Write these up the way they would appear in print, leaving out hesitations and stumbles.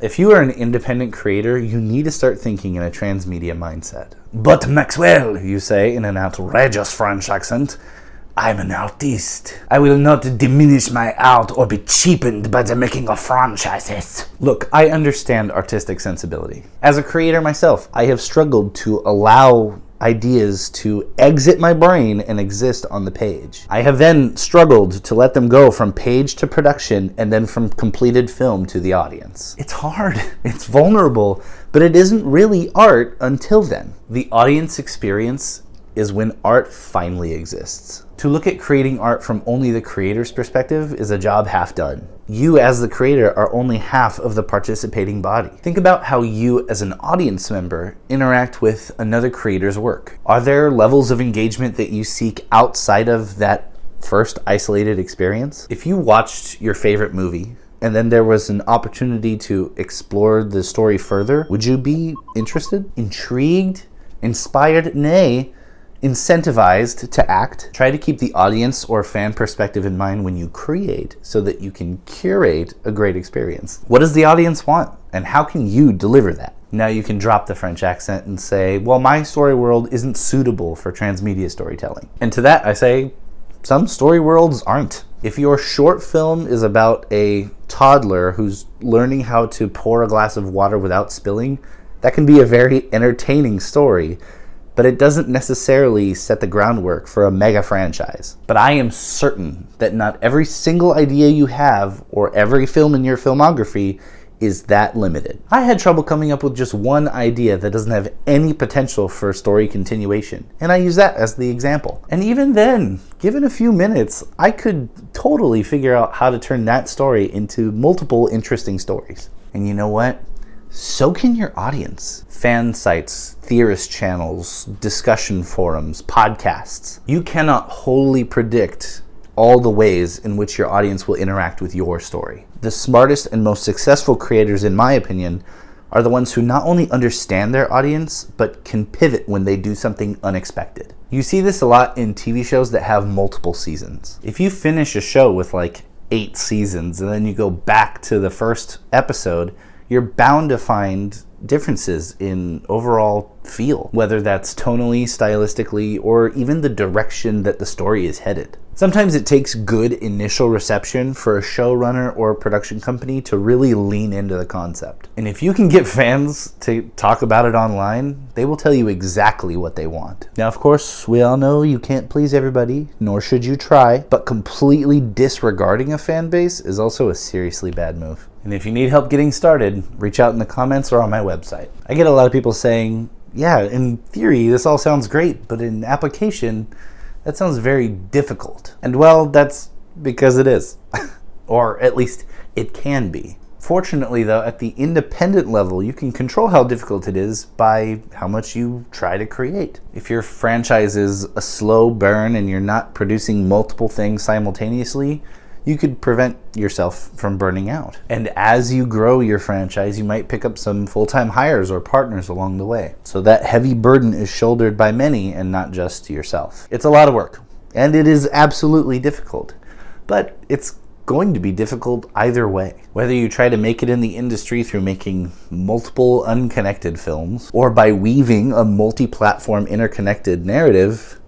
If you are an independent creator, you need to start thinking in a transmedia mindset. But Maxwell, you say in an outrageous French accent, I'm an artist. I will not diminish my art or be cheapened by the making of franchises. Look, I understand artistic sensibility. As a creator myself, I have struggled to allow ideas to exit my brain and exist on the page. I have then struggled to let them go from page to production and then from completed film to the audience. It's hard, it's vulnerable, but it isn't really art until then. The audience experience is when art finally exists. To look at creating art from only the creator's perspective is a job half done. You as the creator are only half of the participating body. Think about how you as an audience member interact with another creator's work. Are there levels of engagement that you seek outside of that first isolated experience? If you watched your favorite movie and then there was an opportunity to explore the story further, would you be interested, intrigued, inspired, nay, incentivized to act? Try to keep the audience or fan perspective in mind when you create so that you can curate a great experience. What does the audience want? And how can you deliver that? Now you can drop the French accent and say, well, my story world isn't suitable for transmedia storytelling. And to that I say, some story worlds aren't. If your short film is about a toddler who's learning how to pour a glass of water without spilling, that can be a very entertaining story, but it doesn't necessarily set the groundwork for a mega franchise. But I am certain that not every single idea you have or every film in your filmography is that limited. I had trouble coming up with just one idea that doesn't have any potential for story continuation, and I use that as the example. And even then, given a few minutes, I could totally figure out how to turn that story into multiple interesting stories. And you know what? So can your audience. Fan sites, theorist channels, discussion forums, podcasts. You cannot wholly predict all the ways in which your audience will interact with your story. The smartest and most successful creators, in my opinion, are the ones who not only understand their audience, but can pivot when they do something unexpected. You see this a lot in TV shows that have multiple seasons. If you finish a show with like 8 seasons and then you go back to the first episode, you're bound to find differences in overall feel, whether that's tonally, stylistically, or even the direction that the story is headed. Sometimes it takes good initial reception for a showrunner or a production company to really lean into the concept. And if you can get fans to talk about it online, they will tell you exactly what they want. Now, of course, we all know you can't please everybody, nor should you try, but completely disregarding a fan base is also a seriously bad move. And if you need help getting started, reach out in the comments or on my website. I get a lot of people saying, yeah, in theory, this all sounds great, but in application, that sounds very difficult. And well, that's because it is. Or at least it can be. Fortunately, though, at the independent level, you can control how difficult it is by how much you try to create. If your franchise is a slow burn and you're not producing multiple things simultaneously, you could prevent yourself from burning out. And as you grow your franchise, you might pick up some full-time hires or partners along the way. So that heavy burden is shouldered by many and not just yourself. It's a lot of work, and it is absolutely difficult. But it's going to be difficult either way. Whether you try to make it in the industry through making multiple unconnected films, or by weaving a multi-platform interconnected narrative,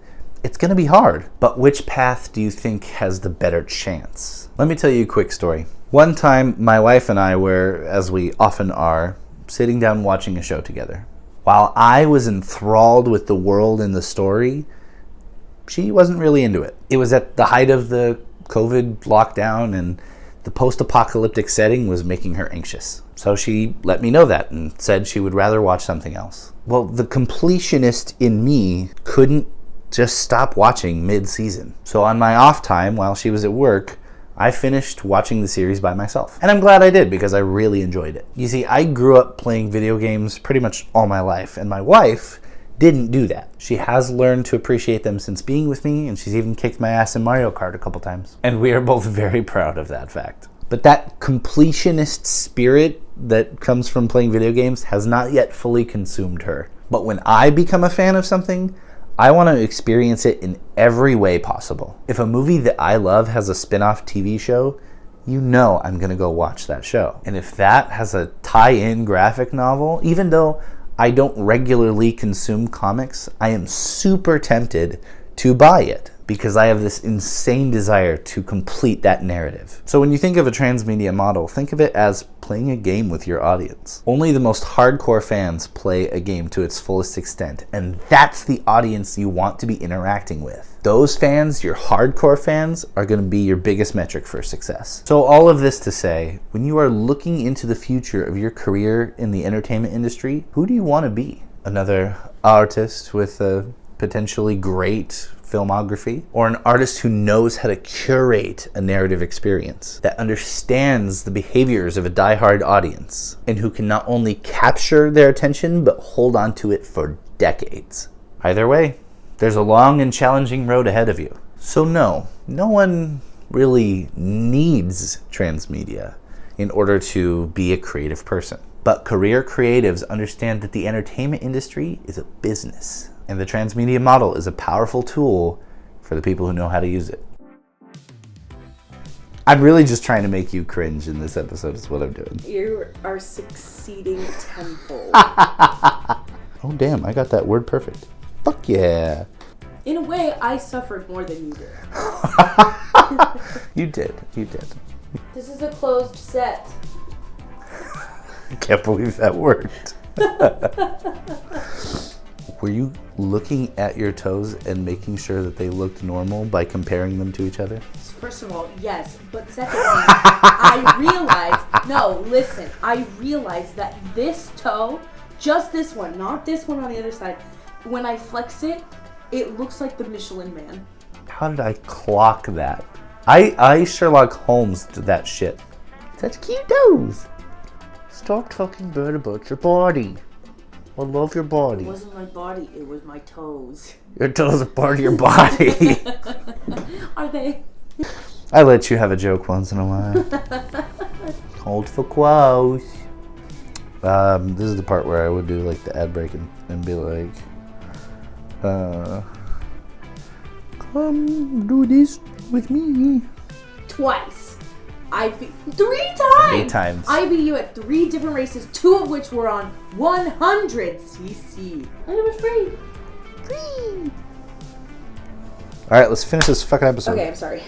it's going to be hard. But which path do you think has the better chance? Let me tell you a quick story. One time, my wife and I were, as we often are, sitting down watching a show together. While I was enthralled with the world and the story, she wasn't really into it. It was at the height of the COVID lockdown, and the post-apocalyptic setting was making her anxious. So she let me know that and said she would rather watch something else. Well, the completionist in me couldn't just stop watching mid-season. So on my off time, while she was at work, I finished watching the series by myself. And I'm glad I did, because I really enjoyed it. You see, I grew up playing video games pretty much all my life, and my wife didn't do that. She has learned to appreciate them since being with me, and she's even kicked my ass in Mario Kart a couple times. And we are both very proud of that fact. But that completionist spirit that comes from playing video games has not yet fully consumed her. But when I become a fan of something, I want to experience it in every way possible. If a movie that I love has a spin-off TV show, you know I'm going to go watch that show. And if that has a tie-in graphic novel, even though I don't regularly consume comics, I am super tempted to buy it because I have this insane desire to complete that narrative. So when you think of a transmedia model, think of it as playing a game with your audience. Only the most hardcore fans play a game to its fullest extent, and that's the audience you want to be interacting with. Those fans, your hardcore fans, are going to be your biggest metric for success. So all of this to say, when you are looking into the future of your career in the entertainment industry, who do you want to be? Another artist with a potentially great filmography, or an artist who knows how to curate a narrative experience, that understands the behaviors of a diehard audience, and who can not only capture their attention, but hold on to it for decades. Either way, there's a long and challenging road ahead of you. So no one really needs transmedia in order to be a creative person. But career creatives understand that the entertainment industry is a business. And the transmedia model is a powerful tool for the people who know how to use it. I'm really just trying to make you cringe in this episode is what I'm doing. You are succeeding tenfold. Oh damn, I got that word perfect. Fuck yeah. In a way, I suffered more than you did. You did. This is a closed set. I can't believe that worked. Were you looking at your toes and making sure that they looked normal by comparing them to each other? First of all, yes. But secondly, I realized that this toe, just this one, not this one on the other side, when I flex it, it looks like the Michelin Man. How did I clock that? I Sherlock Holmes did that shit. Such cute toes. Stop talking bad about your body. I love your body. It wasn't my body, it was my toes. Your toes are part of your body. Are they? I let you have a joke once in a while. Hold for quotes. This is the part where I would do like the ad break and be like, come do this with me. Twice. Three times! 3 times. I beat you at 3 different races, 2 of which were on 100cc. And it was free. Alright, let's finish this fucking episode. Okay, I'm sorry.